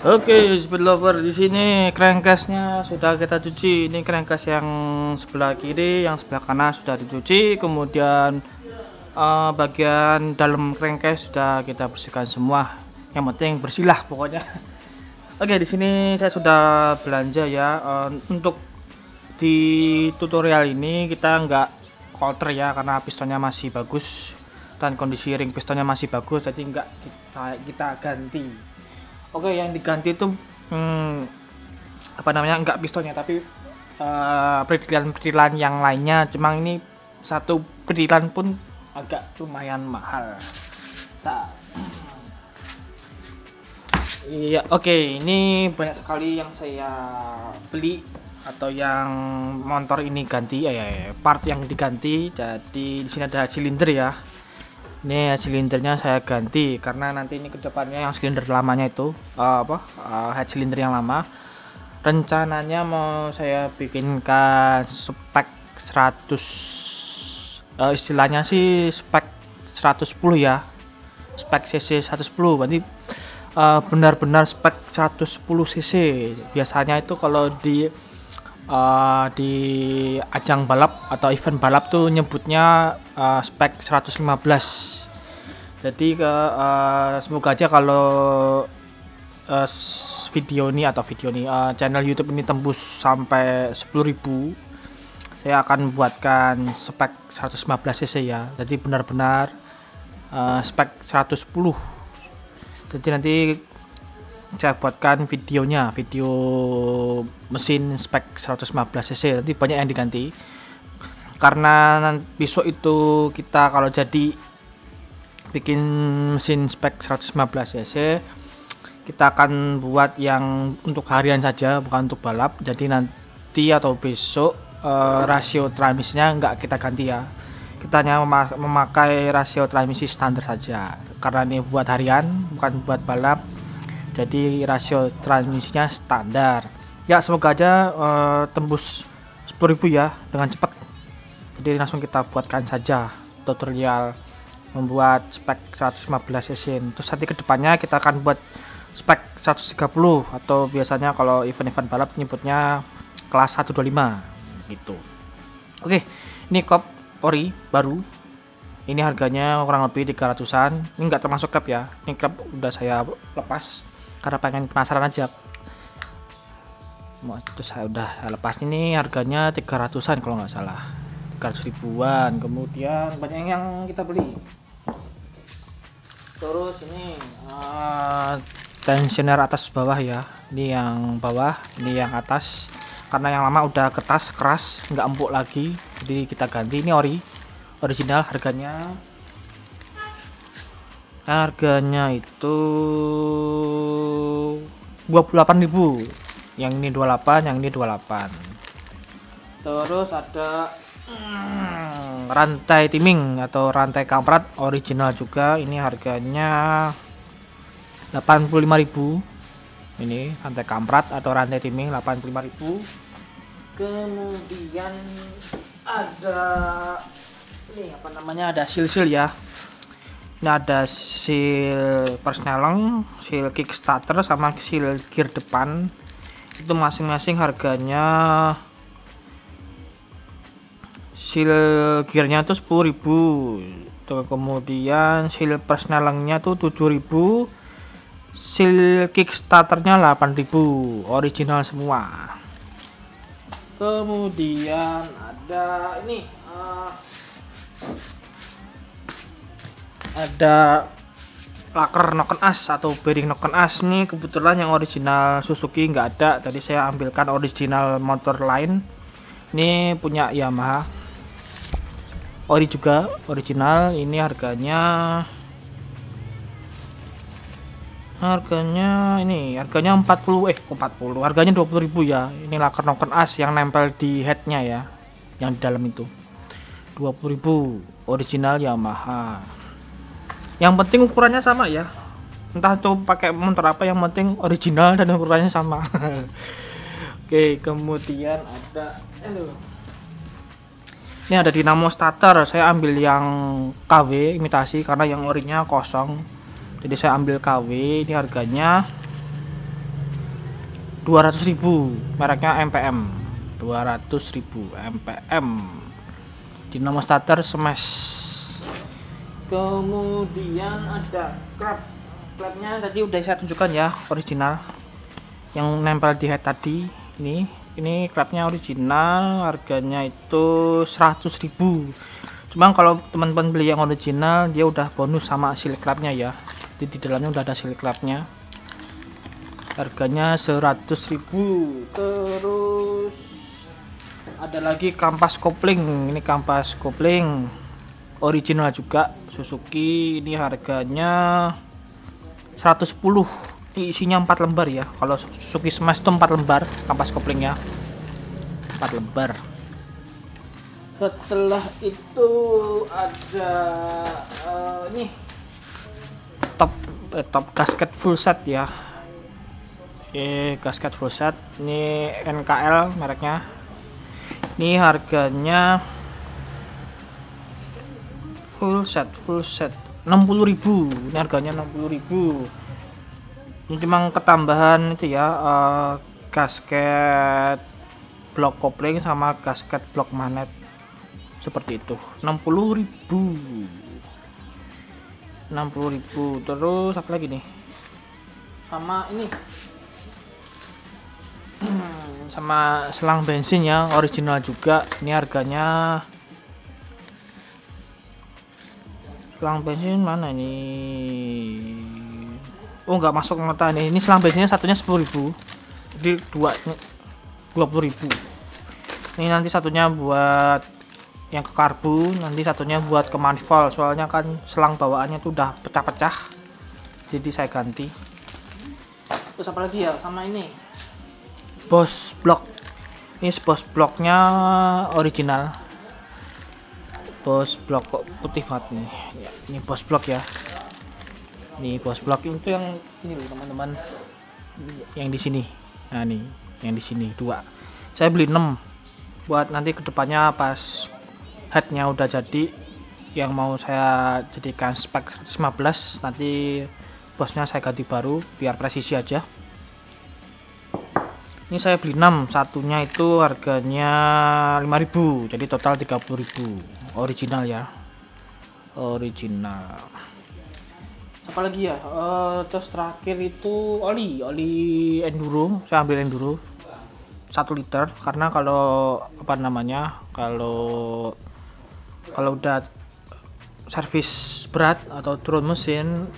Oke, speed lover, di sini crankcase-nya sudah kita cuci. Ini crankcase yang sebelah kiri, yang sebelah kanan sudah dicuci. Kemudian bagian dalam crankcase sudah kita bersihkan semua. Yang penting bersihlah pokoknya. Oke, di sini saya sudah belanja ya. Untuk di tutorial ini kita nggak coulter ya, karena pistonnya masih bagus dan kondisi ring pistonnya masih bagus, jadi nggak kita ganti. Oke, yang diganti itu apa namanya, enggak pistonnya tapi peridilan yang lainnya. Cuma ini satu peridilan pun agak lumayan mahal. Nah, iya, oke, ini banyak sekali yang saya beli atau yang motor ini ganti ya, part yang diganti. Jadi di sini ada silinder ya. Ini silindernya saya ganti karena nanti ini kedepannya yang silinder lamanya itu head silinder yang lama rencananya mau saya bikinkan spek 100, istilahnya sih spek 110 ya, spek cc 110. Berarti benar-benar spek 110 cc. Biasanya itu kalau di ajang balap atau event balap tuh nyebutnya spek 115. Jadi semoga aja kalau channel YouTube ini tembus sampai 10.000, saya akan buatkan spek 115 cc ya. Jadi benar-benar spek 110. Jadi nanti saya buatkan videonya, video mesin spek 115 cc. Nanti banyak yang diganti karena besok itu kita kalau jadi bikin mesin spek 115 cc, kita akan buat yang untuk harian saja, bukan untuk balap. Jadi nanti atau besok rasio transmisinya nggak kita ganti ya, kita hanya memakai rasio transmisi standar saja karena ini buat harian bukan buat balap. Jadi rasio transmisinya standar ya. Semoga aja tembus 10.000 ya dengan cepat. Jadi langsung kita buatkan saja tutorial membuat spek 115 cc. Terus nanti kedepannya kita akan buat spek 130 atau biasanya kalau event-event balap nyebutnya kelas 125 gitu. Oke, ini kop ori baru. Ini harganya kurang lebih 300-an. Ini enggak termasuk klep ya. Ini klep udah saya lepas karena pengen penasaran aja. Terus saya udah lepas. Ini harganya 300-an kalau nggak salah, 300 ribuan. Kemudian banyak yang kita beli. Terus ini tensioner atas bawah ya. Ini yang bawah, ini yang atas. Karena yang lama udah kertas keras, nggak empuk lagi, jadi kita ganti. Ini original. Harganya itu 28.000. Yang ini 28, yang ini 28. Terus ada rantai timing atau rantai kamprat original juga. Ini harganya 85.000. Ini rantai kamprat atau rantai timing 85.000. Kemudian ada ini apa namanya, ada seal ya. Ini ada seal persneleng, seal kickstarter sama seal gear depan. Itu masing-masing harganya, seal gearnya tuh 10.000. Tuh, kemudian seal persnelengnya tuh 7.000. Seal kickstarternya 8.000. Original semua. Kemudian ada ini ada laker noken as atau bearing noken as. Nih kebetulan yang original Suzuki nggak ada, tadi saya ambilkan original motor lain. Ini punya Yamaha, ori juga original. Ini harganya ini harganya 40, harganya 20.000 ya. Ini laker noken as yang nempel di headnya ya, yang di dalam itu 20.000, original Yamaha. Yang penting ukurannya sama ya, entah itu pakai motor apa, yang penting original dan ukurannya sama. Oke, kemudian ada ini ada dinamo starter. Saya ambil yang KW imitasi karena yang orinya kosong, jadi saya ambil KW. Ini harganya 200.000, mereknya MPM. 200.000 MPM. Dinamo starter smash. Kemudian ada klapnya tadi udah saya tunjukkan ya, original yang nempel di head tadi. Ini klapnya original, harganya itu 100.000. Cuma kalau teman-teman beli yang original dia udah bonus sama seal klapnya ya, di dalamnya udah ada seal klapnya. Harganya 100.000. Terus ada lagi kampas kopling. Ini kampas kopling original juga Suzuki. Ini harganya 110. Ini isinya 4 lembar ya. Kalau Suzuki Smash itu 4 lembar kampas koplingnya. 4 lembar. Setelah itu ada ini top gasket full set ya. Gasket full set. Ini NKL mereknya. Ini harganya full set 60.000. Ini harganya 60.000. Ini cuma ketambahan itu ya, gasket blok kopling sama gasket blok magnet seperti itu. 60.000. Terus apa lagi nih? Sama ini sama selang bensin ya, original juga. Ini harganya, selang bensin mana ini? Oh, nggak masuk nota nih. Ini selang bensinnya satunya 10.000, jadi 20.000. Ini nanti satunya buat yang ke karbu, nanti satunya buat ke manifold, soalnya kan selang bawaannya tuh udah pecah-pecah, jadi saya ganti. Terus apa lagi ya? Sama ini Boss Block. Ini Boss Blocknya original. Boss Block kok putih banget nih ya, ini Boss Block ya. Ini Boss Block itu yang ini loh teman-teman, yang di sini. Nah nih yang di sini 2. Saya beli 6 buat nanti kedepannya pas headnya udah jadi, yang mau saya jadikan spek 115, nanti bosnya saya ganti baru biar presisi aja. Ini saya beli 6, satunya itu harganya 5.000, jadi total 30.000. Original ya, original. Apa lagi ya? Terus terakhir itu oli enduro. Saya ambil enduro 1 liter, karena kalau apa namanya, kalau udah servis berat atau turun mesin,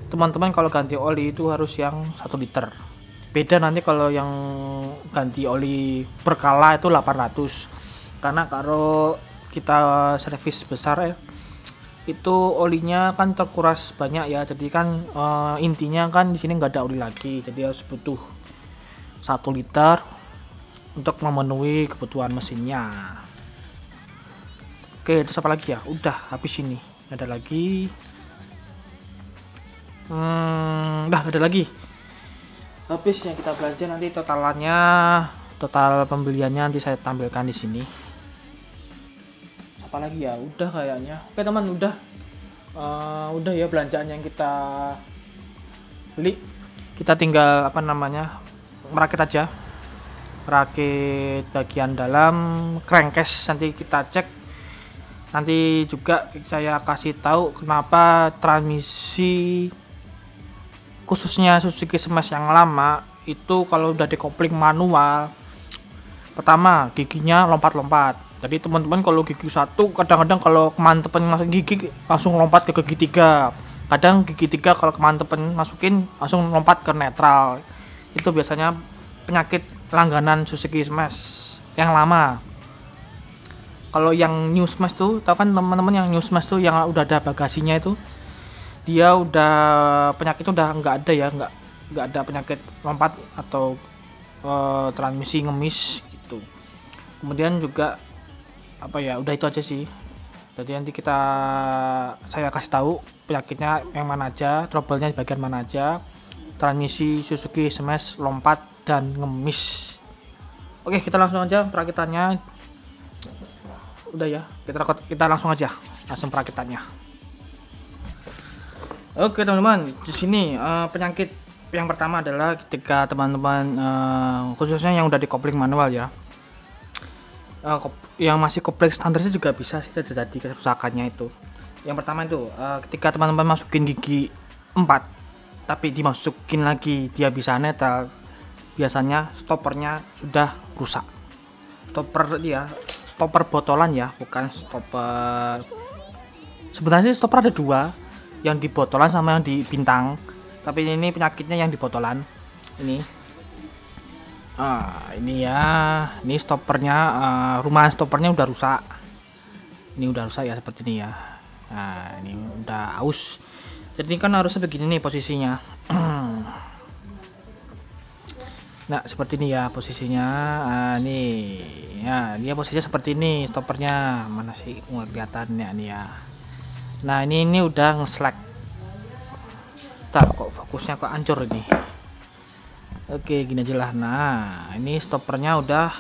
teman-teman kalau ganti oli itu harus yang 1 liter. Beda nanti kalau yang ganti oli berkala itu 800, karena kalau kita servis besar itu olinya kan terkuras banyak ya, jadi kan intinya kan di sini nggak ada oli lagi, jadi harus butuh 1 liter untuk memenuhi kebutuhan mesinnya. Oke, terus apa lagi ya? Udah habis ini. Ada lagi. Udah ada lagi. Habis yang kita belanja, nanti totalannya, total pembeliannya nanti saya tampilkan di sini. Apa lagi ya? Udah kayaknya. Oke teman, udah ya belanjaan yang kita beli. Kita tinggal apa namanya, merakit aja, merakit bagian dalam crankcase. Nanti kita cek. Nanti juga saya kasih tahu kenapa transmisi khususnya Suzuki Smash yang lama itu kalau udah dekopling manual, pertama giginya lompat-lompat. Jadi teman-teman kalau gigi 1 kadang-kadang kalau kemantepan masuk gigi langsung lompat ke gigi 3. Kadang gigi 3 kalau kemantepan masukin langsung lompat ke netral. Itu biasanya penyakit langganan Suzuki Smash yang lama. Kalau yang New Smash tuh, tahu kan teman-teman, yang New Smash tuh yang udah ada bagasinya itu, dia udah penyakit udah nggak ada ya, nggak ada penyakit lompat atau transmisi ngemis gitu. Kemudian juga apa ya, udah itu aja sih. Jadi nanti saya kasih tahu penyakitnya yang mana aja, trouble-nya di bagian mana aja, transmisi Suzuki Smash lompat dan ngemis. Oke, kita langsung aja perakitannya. Udah ya, kita langsung aja perakitannya. Oke teman-teman, di sini penyakit Yang pertama adalah ketika teman-teman khususnya yang udah di kopling manual ya, yang masih kopling standarnya juga bisa sih terjadi kerusakannya itu. Yang pertama itu ketika teman-teman masukin gigi 4 tapi dimasukin lagi dia bisa netral, biasanya stoppernya sudah rusak. Stopper botolan ya, bukan stopper. Sebenarnya stopper ada dua, yang di botolan sama yang di bintang, tapi ini penyakitnya yang di botolan ini. Ini ya, ini stoppernya, rumah stoppernya udah rusak. Ini udah rusak ya, seperti ini ya. Nah, ini udah aus. Jadi kan harusnya begini nih posisinya. Nah, seperti ini ya posisinya. Nih ya, dia posisinya seperti ini stoppernya. Mana sih kelihatannya nih ya. Nah, ini udah nge-slack. Kok fokusnya kok hancur ini. Oke, gini aja lah. Nah, ini stoppernya udah,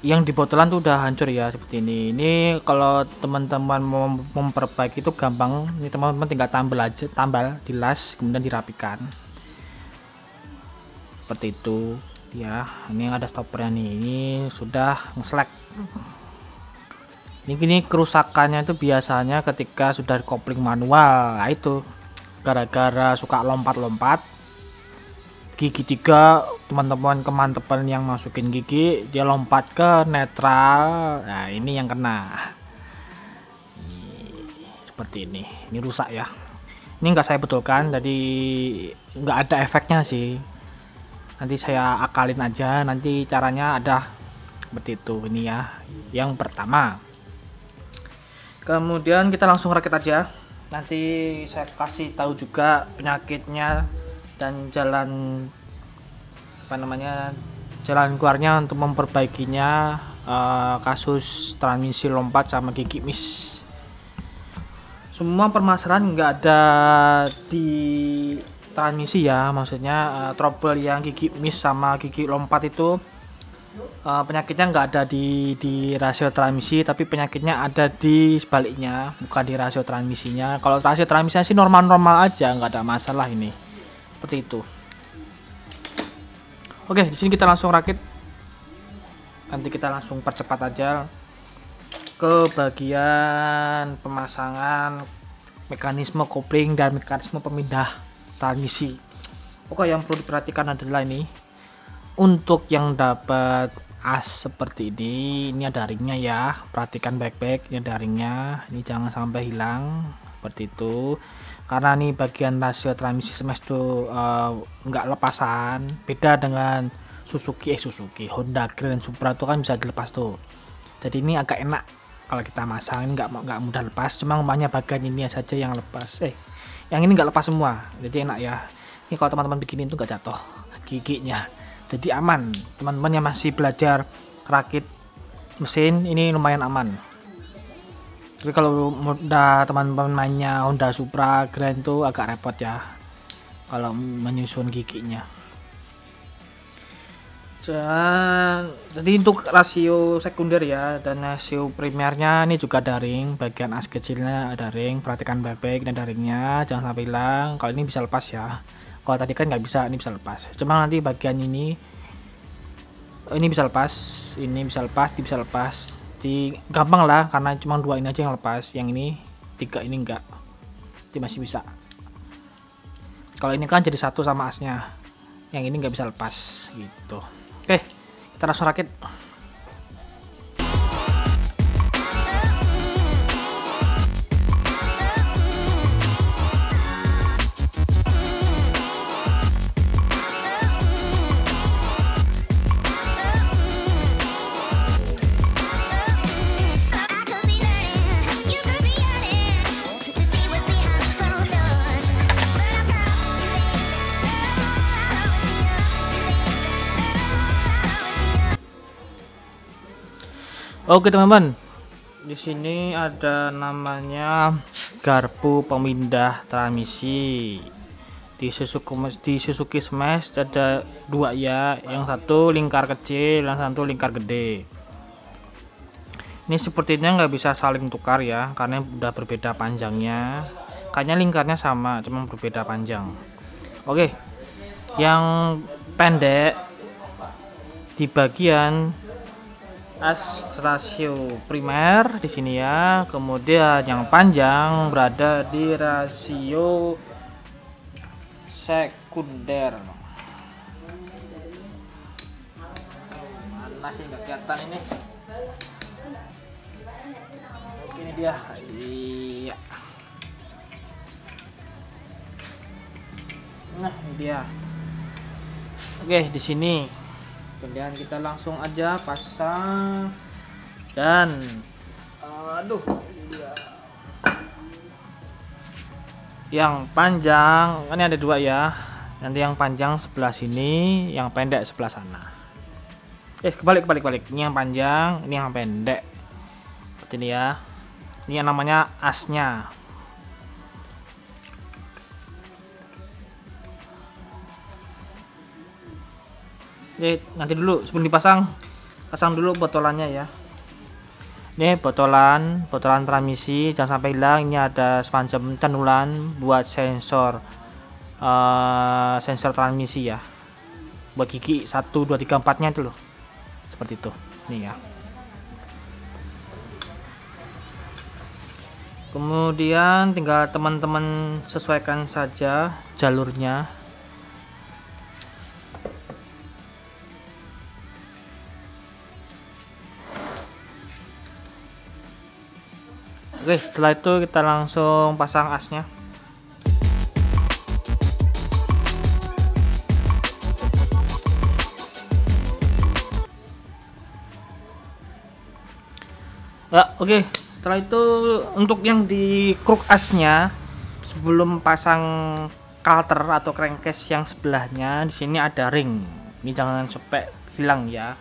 yang di botolan tuh udah hancur ya, seperti ini. Ini kalau teman-teman mau memperbaiki itu gampang. Ini teman-teman tinggal tambal dilas, kemudian dirapikan. Seperti itu ya. Ini ada stoppernya nih, ini sudah nge-slack. Ini kerusakannya itu biasanya ketika sudah kopling manual. Nah, itu gara-gara suka lompat-lompat gigi 3, teman-teman kemantepan yang masukin gigi dia lompat ke netral. Nah, ini yang kena. Seperti ini rusak ya. Ini enggak saya betulkan, jadi nggak ada efeknya sih. Nanti saya akalin aja, nanti caranya ada seperti itu. Ini ya yang pertama. Kemudian kita langsung rakit aja, nanti saya kasih tahu juga penyakitnya dan jalan jalan keluarnya untuk memperbaikinya, kasus transmisi lompat sama gigi miss. Semua permasalahan nggak ada di transmisi ya, maksudnya trouble yang gigi miss sama gigi lompat itu penyakitnya nggak ada di rasio transmisi, tapi penyakitnya ada di sebaliknya, bukan di rasio transmisinya. Kalau rasio transmisinya sih normal-normal aja, nggak ada masalah ini, seperti itu. Oke, di sini kita langsung rakit, nanti kita langsung percepat aja ke bagian pemasangan mekanisme kopling dan mekanisme pemindah transmisi. Oke, yang perlu diperhatikan adalah ini, untuk yang dapat as seperti ini ada ringnya ya, perhatikan baik-baik, ini ada ringnya, ini jangan sampai hilang seperti itu, karena nih bagian rasio transmisi smash tuh nggak lepasan, beda dengan Suzuki Honda Grand Supra tuh kan bisa dilepas tuh. Jadi ini agak enak kalau kita masang, ini nggak mudah lepas, cuma umpamanya bagian ini saja yang lepas, yang ini nggak lepas semua, jadi enak ya. Ini kalau teman-teman bikin itu nggak jatuh giginya, jadi aman. Teman-teman yang masih belajar rakit mesin ini lumayan aman. Tapi kalau udah teman-teman mainnya Honda Supra Grand tuh agak repot ya kalau menyusun giginya. Jadi untuk rasio sekunder ya dan rasio primernya ini juga ada ring, bagian as kecilnya ada ring, perhatikan baik-baik dan ada ringnya, jangan sampai hilang. Kalau ini bisa lepas ya, kalau tadi kan nggak bisa, ini bisa lepas. Cuma nanti bagian ini bisa lepas, ini bisa lepas, gampang lah karena cuma dua ini aja yang lepas, yang ini 3 ini enggak, ini masih bisa. Kalau ini kan jadi satu sama asnya, yang ini nggak bisa lepas gitu. Oke, kita langsung rakit. Oke teman-teman, di sini ada namanya garpu pemindah transmisi di Suzuki Smash, ada 2 ya, yang satu lingkar kecil, yang satu lingkar gede. Ini sepertinya nggak bisa saling tukar ya, karena udah berbeda panjangnya. Kayaknya lingkarnya sama, cuma berbeda panjang. Oke, yang pendek di bagian as rasio primer di sini ya, kemudian yang panjang berada di rasio sekunder. Mana sih, nggak kelihatan ini? Oke, ini dia. Iya. Nah, ini dia. Oke, di sini. Kemudian kita langsung aja pasang dan aduh, ini dia. Yang panjang, ini ada dua ya. Nanti yang panjang sebelah sini, yang pendek sebelah sana. Kebalik. Ini yang panjang, ini yang pendek. Seperti ini ya. Ini yang namanya asnya. Nanti dulu sebelum dipasang, pasang dulu botolannya ya. Ini botolan transmisi, jangan sampai hilang. Ini ada semacam canulan buat sensor transmisi ya, buat gigi 1, 2, 3, 4 nya itu loh, seperti itu nih ya. Kemudian tinggal teman-teman sesuaikan saja jalurnya. Oke, setelah itu kita langsung pasang asnya. Ya, oke. Setelah itu untuk yang di kruk asnya, sebelum pasang halter atau crankcase yang sebelahnya, di sini ada ring. Ini jangan sampai hilang ya.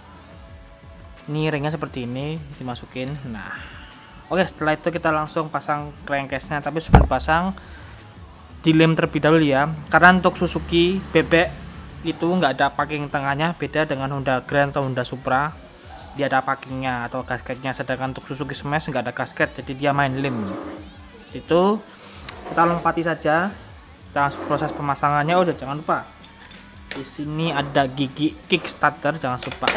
Ini ringnya seperti ini, dimasukin. Nah. Oke, setelah itu kita langsung pasang crankcase-nya, tapi sebelum pasang dilem terlebih dahulu ya, karena untuk Suzuki bebek itu nggak ada packing tengahnya, beda dengan Honda Grand atau Honda Supra, dia ada packingnya atau gasketnya, sedangkan untuk Suzuki Smash nggak ada gasket, jadi dia main lem. Itu kita lompati saja, kita proses pemasangannya. Udah, jangan lupa di sini ada gigi kickstarter, jangan lupa.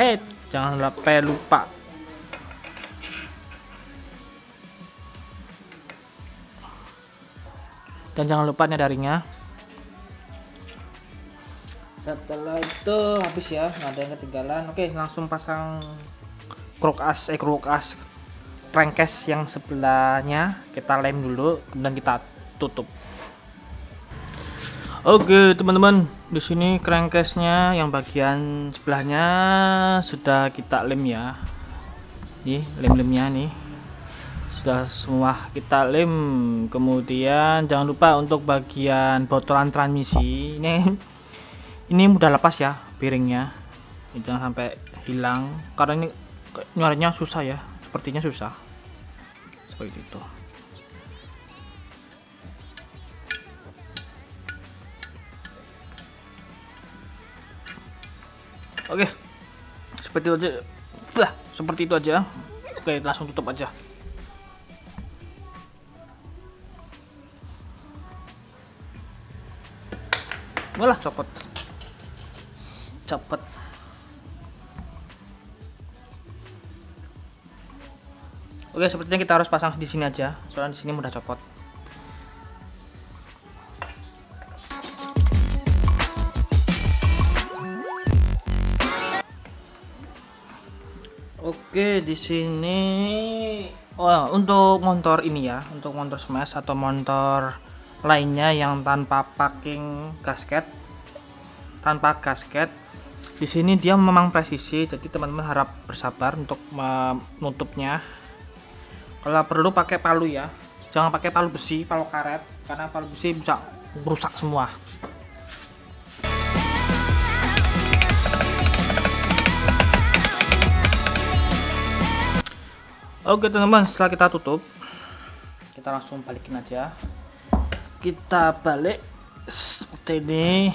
Dan jangan lupa ini ada ringnya. Setelah itu habis ya, nggak ada yang ketinggalan. Oke, langsung pasang kruk as crankcase yang sebelahnya, kita lem dulu, kemudian kita tutup. Oke teman-teman, di sini crankcase-nya yang bagian sebelahnya sudah kita lem ya. Nih lem-lemnya nih sudah semua kita lem. Kemudian jangan lupa untuk bagian botolan transmisi, ini mudah lepas ya piringnya, jangan sampai hilang karena ini nyarinya susah ya, sepertinya susah seperti itu. Oke, seperti itu aja. Oke, langsung tutup aja. Walah, copot. Oke, sepertinya kita harus pasang di sini aja, soalnya di sini mudah copot. Oke, di sini untuk motor ini ya, untuk motor Smash atau motor lainnya yang tanpa packing gasket, di sini dia memang presisi, jadi teman-teman harap bersabar untuk menutupnya. Kalau perlu pakai palu ya, jangan pakai palu besi, palu karet, karena palu besi bisa rusak semua. Oke teman-teman, setelah kita tutup, kita langsung balikin aja. Kita balik seperti ini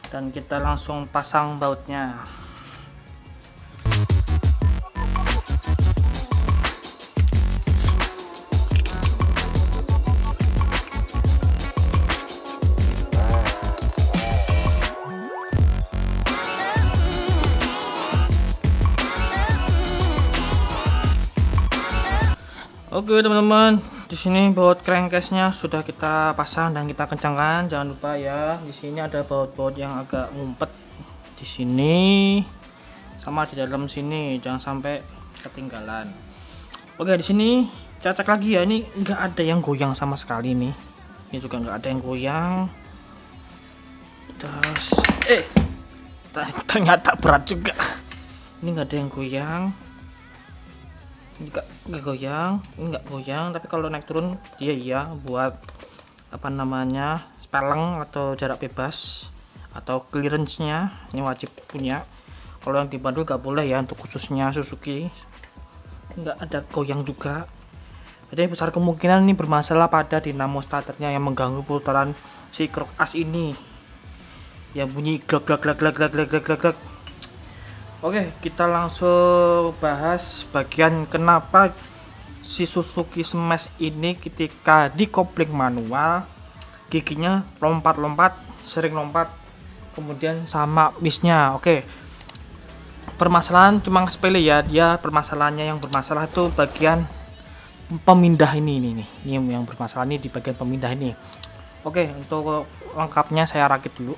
dan kita langsung pasang bautnya. Oke teman-teman, di sini baut crankcase-nya sudah kita pasang dan kita kencangkan. Jangan lupa ya, di sini ada baut-baut yang agak ngumpet di sini sama di dalam sini, jangan sampai ketinggalan. Oke, di sini saya cek lagi ya, ini nggak ada yang goyang sama sekali nih. Ini juga nggak ada yang goyang. Terus, ternyata berat juga. Ini nggak ada yang goyang. Ini nggak goyang, ini nggak goyang, tapi kalau naik turun dia iya buat apa namanya speleng atau jarak bebas atau clearance-nya ini wajib punya. Kalau yang di Bandung nggak boleh ya, untuk khususnya Suzuki nggak ada goyang juga. Jadi besar kemungkinan ini bermasalah pada dinamo starternya yang mengganggu putaran si krok as ini yang bunyi glak glak glak glak glak glak glak glak glak. Oke, kita langsung bahas bagian kenapa si Suzuki Smash ini ketika dikopling manual giginya lompat-lompat, sering lompat, kemudian sama misnya. Oke, permasalahan cuma sepele ya, dia permasalahannya yang bermasalah itu bagian pemindah ini yang bermasalah ini di bagian pemindah ini. Oke, untuk lengkapnya saya rakit dulu.